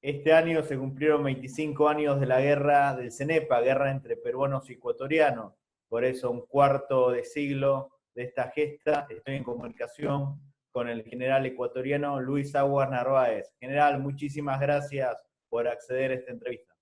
Este año se cumplieron 25 años de la guerra del CENEPA, guerra entre peruanos y ecuatorianos. Por eso, un cuarto de siglo de esta gesta, estoy en comunicación con el general ecuatoriano Luis Aguas Narváez. General, muchísimas gracias por acceder a esta entrevista.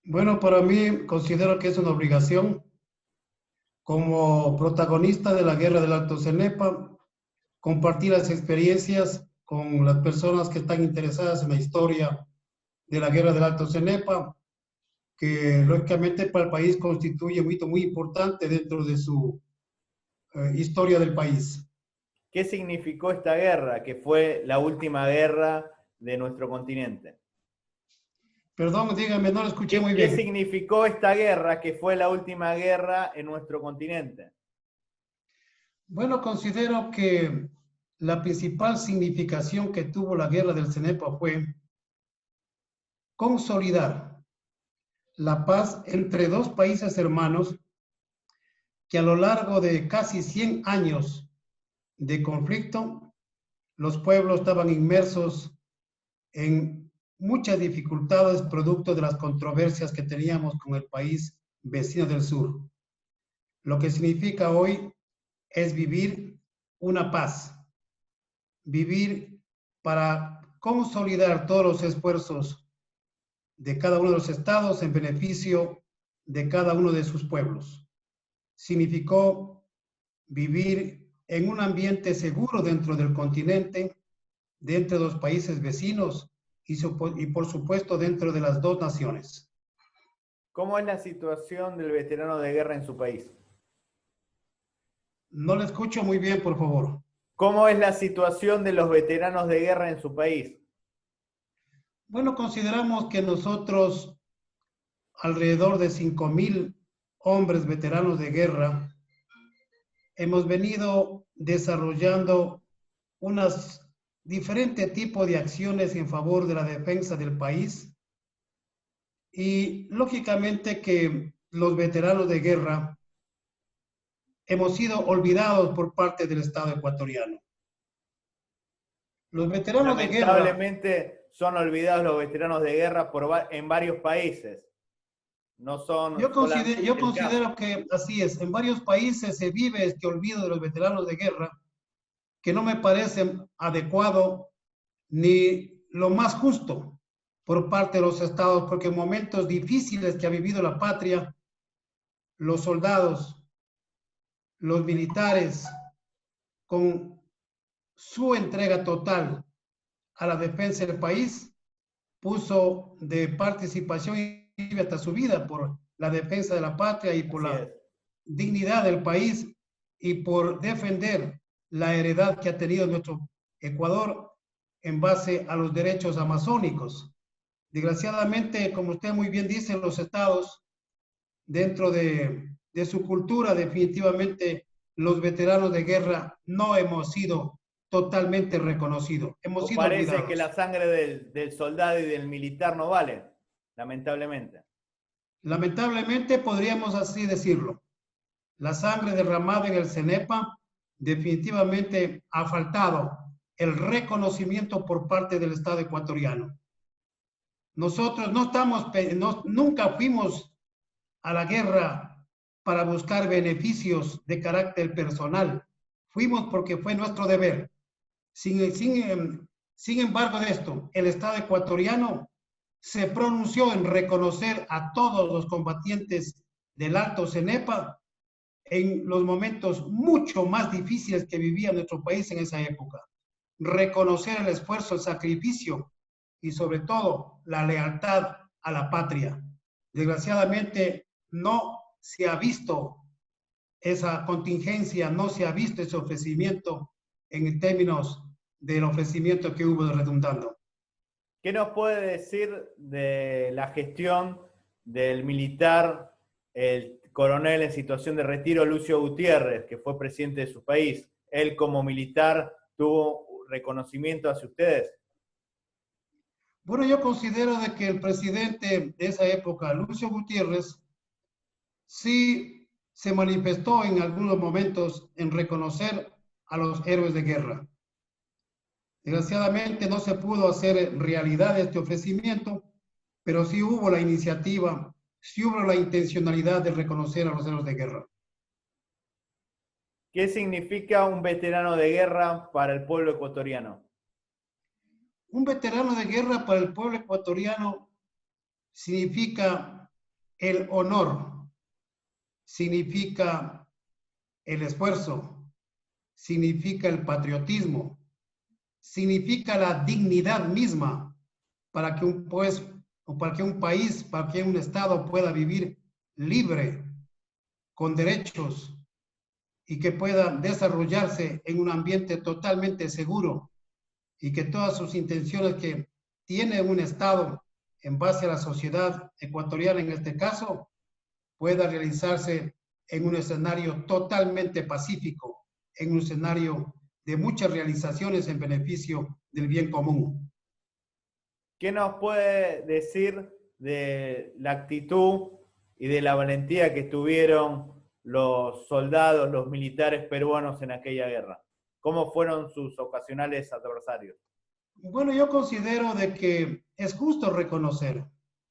Bueno, para mí considero que es una obligación como protagonista de la guerra del Alto Cenepa compartir las experiencias con las personas que están interesadas en la historia de la guerra del Alto Cenepa, que lógicamente para el país constituye un hito muy importante dentro de su historia del país. ¿Qué significó esta guerra, que fue la última guerra de nuestro continente? Perdón, dígame, no lo escuché muy ¿Qué bien. significó esta guerra, que fue la última guerra en nuestro continente? Bueno, considero que la principal significación que tuvo la guerra del Cenepa fue consolidar la paz entre dos países hermanos que a lo largo de casi 100 años de conflicto, los pueblos estaban inmersos en muchas dificultades producto de las controversias que teníamos con el país vecino del sur. Lo que significa hoy es vivir una paz, vivir para consolidar todos los esfuerzos de cada uno de los estados en beneficio de cada uno de sus pueblos. Significó vivir en un ambiente seguro dentro del continente, dentro de los países vecinos y por supuesto dentro de las dos naciones. ¿Cómo es la situación del veterano de guerra en su país? No le escucho muy bien, por favor. ¿Cómo es la situación de los veteranos de guerra en su país? Bueno, consideramos que nosotros, alrededor de 5,000 hombres veteranos de guerra, hemos venido desarrollando unas diferentes tipos de acciones en favor de la defensa del país y lógicamente que los veteranos de guerra hemos sido olvidados por parte del Estado ecuatoriano. Los veteranos de guerra... Lamentablemente son olvidados los veteranos de guerra en varios países. No son Yo considero que así es. En varios países se vive este olvido de los veteranos de guerra, que no me parece adecuado ni lo más justo por parte de los estados, porque en momentos difíciles que ha vivido la patria, los soldados, los militares, con su entrega total a la defensa del país, puso de participación y hasta su vida por la defensa de la patria y por la dignidad del país y por defender la heredad que ha tenido nuestro Ecuador en base a los derechos amazónicos. Desgraciadamente, como usted muy bien dice, los estados, dentro de su cultura, definitivamente los veteranos de guerra no hemos sido totalmente reconocidos. Hemos sido parece olvidados. Que la sangre del soldado y del militar no vale, lamentablemente. Lamentablemente podríamos así decirlo. La sangre derramada en el CENEPA definitivamente ha faltado el reconocimiento por parte del Estado ecuatoriano. Nosotros nunca fuimos a la guerra para buscar beneficios de carácter personal. Fuimos porque fue nuestro deber. Sin embargo de esto, el Estado ecuatoriano se pronunció en reconocer a todos los combatientes del Alto CENEPA en los momentos mucho más difíciles que vivía nuestro país en esa época. Reconocer el esfuerzo, el sacrificio y sobre todo la lealtad a la patria. Desgraciadamente no se ha visto esa contingencia, no se ha visto ese ofrecimiento en términos del ofrecimiento que hubo redundando. ¿Qué nos puede decir de la gestión del militar, el coronel en situación de retiro, Lucio Gutiérrez, que fue presidente de su país? Él como militar tuvo reconocimiento hacia ustedes. Bueno, yo considero de que el presidente de esa época, Lucio Gutiérrez, sí se manifestó en algunos momentos en reconocer a los héroes de guerra. Desgraciadamente no se pudo hacer realidad este ofrecimiento, pero sí hubo la iniciativa, sí hubo la intencionalidad de reconocer a los héroes de guerra. ¿Qué significa un veterano de guerra para el pueblo ecuatoriano? Un veterano de guerra para el pueblo ecuatoriano significa el honor, significa el esfuerzo, significa el patriotismo, significa la dignidad misma para que un país, para que un estado pueda vivir libre, con derechos y que pueda desarrollarse en un ambiente totalmente seguro y que todas sus intenciones que tiene un estado en base a la sociedad ecuatoriana en este caso pueda realizarse en un escenario totalmente pacífico, en un escenario de muchas realizaciones en beneficio del bien común. ¿Qué nos puede decir de la actitud y de la valentía que tuvieron los soldados, los militares peruanos en aquella guerra? ¿Cómo fueron sus ocasionales adversarios? Bueno, yo considero de que es justo reconocer,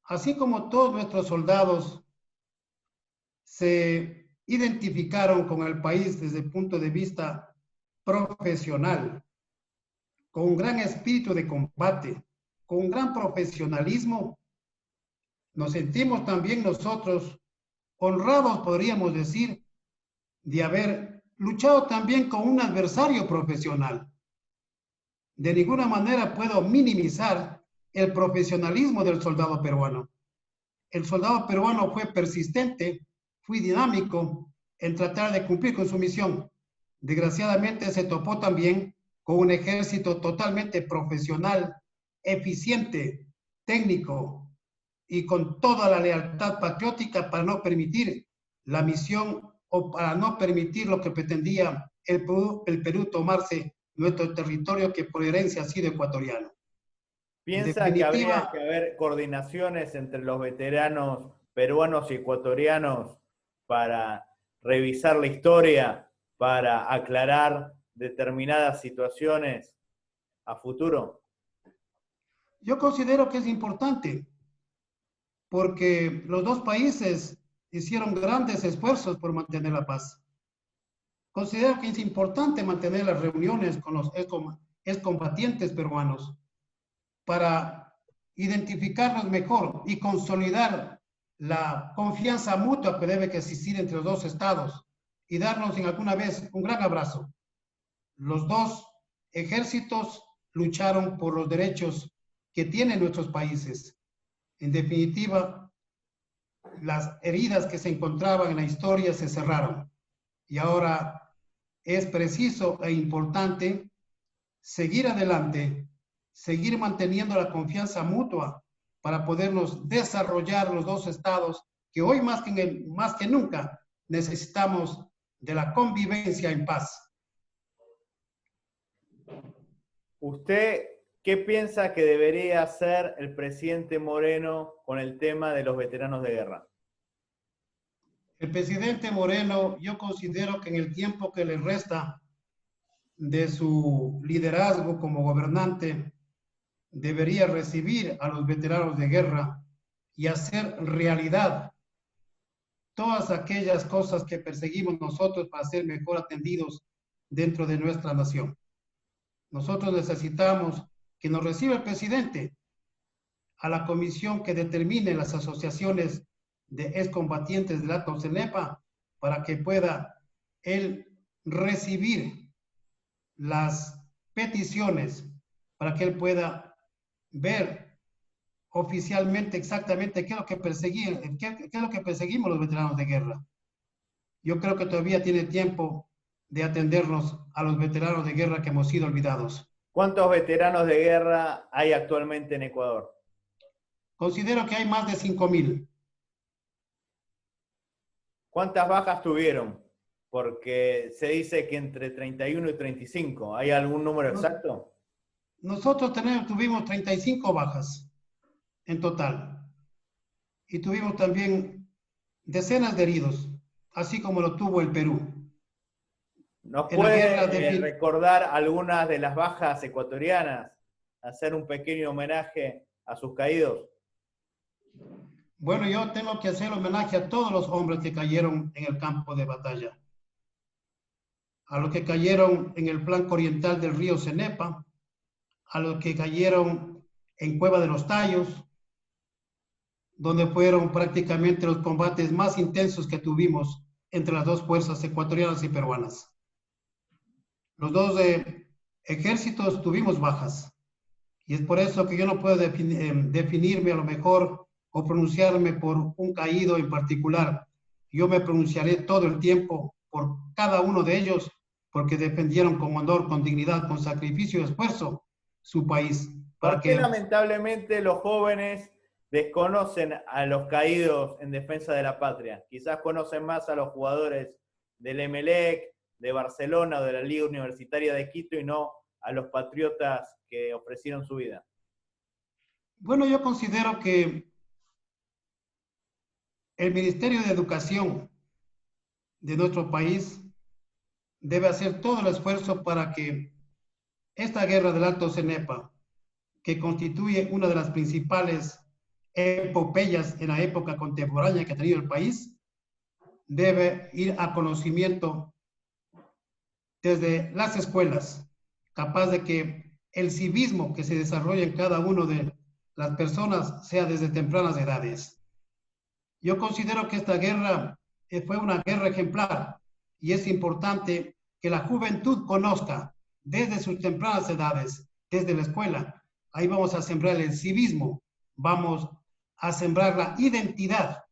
así como todos nuestros soldados se identificaron con el país desde el punto de vista profesional, con un gran espíritu de combate, con un gran profesionalismo, nos sentimos también nosotros honrados, podríamos decir, de haber luchado también con un adversario profesional. De ninguna manera puedo minimizar el profesionalismo del soldado peruano. El soldado peruano fue persistente, fue dinámico en tratar de cumplir con su misión. Desgraciadamente se topó también con un ejército totalmente profesional, eficiente, técnico y con toda la lealtad patriótica para no permitir la misión o para no permitir lo que pretendía el Perú tomarse nuestro territorio que por herencia ha sido ecuatoriano. En ¿Piensa que habría definitiva, que haber coordinaciones entre los veteranos peruanos y ecuatorianos para revisar la historia, para aclarar determinadas situaciones a futuro? yo considero que es importante porque los dos países hicieron grandes esfuerzos por mantener la paz. Considero que es importante mantener las reuniones con los excombatientes peruanos para identificarnos mejor y consolidar la confianza mutua que debe existir entre los dos estados y darnos en alguna vez un gran abrazo. Los dos ejércitos lucharon por los derechos que tienen nuestros países. En definitiva, las heridas que se encontraban en la historia se cerraron y ahora es preciso e importante seguir adelante, seguir manteniendo la confianza mutua para podernos desarrollar los dos estados que hoy más que nunca necesitamos de la convivencia en paz. ¿Usted qué piensa que debería hacer el presidente Moreno con el tema de los veteranos de guerra? El presidente Moreno, yo considero que en el tiempo que le resta de su liderazgo como gobernante, debería recibir a los veteranos de guerra y hacer realidad todas aquellas cosas que perseguimos nosotros para ser mejor atendidos dentro de nuestra nación. Nosotros necesitamos que nos reciba el presidente a la comisión que determine las asociaciones de excombatientes del Alto CENEPA para que pueda él recibir las peticiones, para que él pueda ver oficialmente exactamente qué es lo que qué es lo que perseguimos los veteranos de guerra. Yo creo que todavía tiene tiempo de atendernos a los veteranos de guerra que hemos sido olvidados. ¿Cuántos veteranos de guerra hay actualmente en Ecuador? Considero que hay más de 5,000. ¿Cuántas bajas tuvieron? Porque se dice que entre 31 y 35. ¿Hay algún número exacto? Nosotros tuvimos 35 bajas en total. Y tuvimos también decenas de heridos, así como lo tuvo el Perú. ¿Nos En la guerra puede recordar algunas de las bajas ecuatorianas? Hacer un pequeño homenaje a sus caídos. Bueno, yo tengo que hacer homenaje a todos los hombres que cayeron en el campo de batalla. A los que cayeron en el flanco oriental del río Cenepa, a los que cayeron en Cueva de los Tallos, donde fueron prácticamente los combates más intensos que tuvimos entre las dos fuerzas ecuatorianas y peruanas. Los dos ejércitos tuvimos bajas, y es por eso que yo no puedo definirme a lo mejor o pronunciarme por un caído en particular. Yo me pronunciaré todo el tiempo por cada uno de ellos, porque defendieron con honor, con dignidad, con sacrificio y esfuerzo su país. ¿Por qué lamentablemente los jóvenes desconocen a los caídos en defensa de la patria? Quizás conocen más a los jugadores del Emelec, de Barcelona o de la Liga Universitaria de Quito y no a los patriotas que ofrecieron su vida. Bueno, yo considero que el Ministerio de Educación de nuestro país debe hacer todo el esfuerzo para que esta guerra del Alto Cenepa, que constituye una de las principales epopeyas en la época contemporánea que ha tenido el país, debe ir a conocimiento desde las escuelas, capaz de que el civismo que se desarrolla en cada uno de las personas sea desde tempranas edades. Yo considero que esta guerra fue una guerra ejemplar y es importante que la juventud conozca desde sus tempranas edades, desde la escuela. Ahí vamos a sembrar el civismo, vamos a sembrar la identidad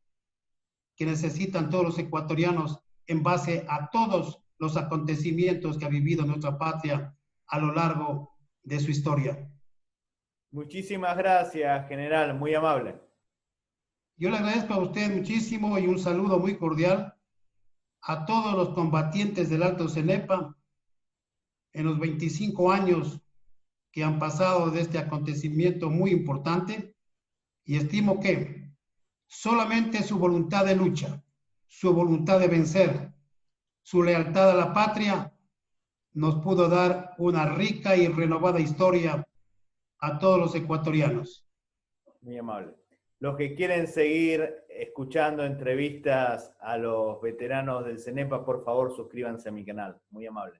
que necesitan todos los ecuatorianos en base a todos los acontecimientos que ha vivido nuestra patria a lo largo de su historia. Muchísimas gracias, general, muy amable. Yo le agradezco a usted muchísimo y un saludo muy cordial a todos los combatientes del Alto Cenepa en los 25 años que han pasado de este acontecimiento muy importante, y estimo que solamente su voluntad de lucha, su voluntad de vencer, su lealtad a la patria nos pudo dar una rica y renovada historia a todos los ecuatorianos. Muy amable. Los que quieren seguir escuchando entrevistas a los veteranos del CENEPA, por favor suscríbanse a mi canal. Muy amable.